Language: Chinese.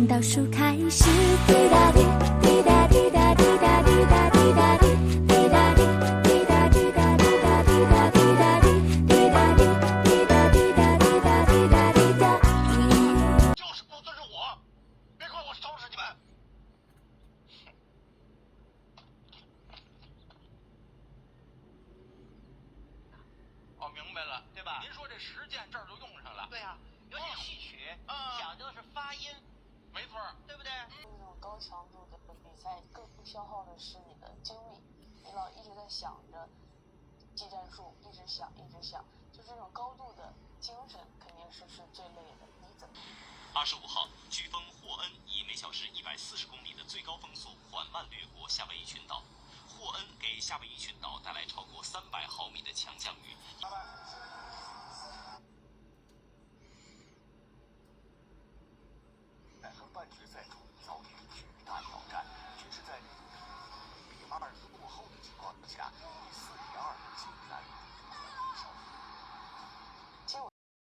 从倒数开始，滴答滴，滴答滴答滴答滴答滴答滴，滴答滴，滴答滴答滴答滴答滴答滴，滴答滴，滴答滴答滴答滴答滴答滴。就是不尊重我，别怪我收拾你们。哦，明白了，对吧？您说这实践这儿就用上了。对呀，尤其戏曲，讲究的是发音，没错，对不对？这种高强度的比赛更消耗的是你的精力，你老一直在想着技战术，一直想，就这种高度的精神肯定是最累的。你怎么？25号，飓风霍恩以每小时140公里的最高风速缓慢掠过夏威夷群岛。霍恩给夏威夷群岛带来超过300毫米的强降雨。在和半决赛中。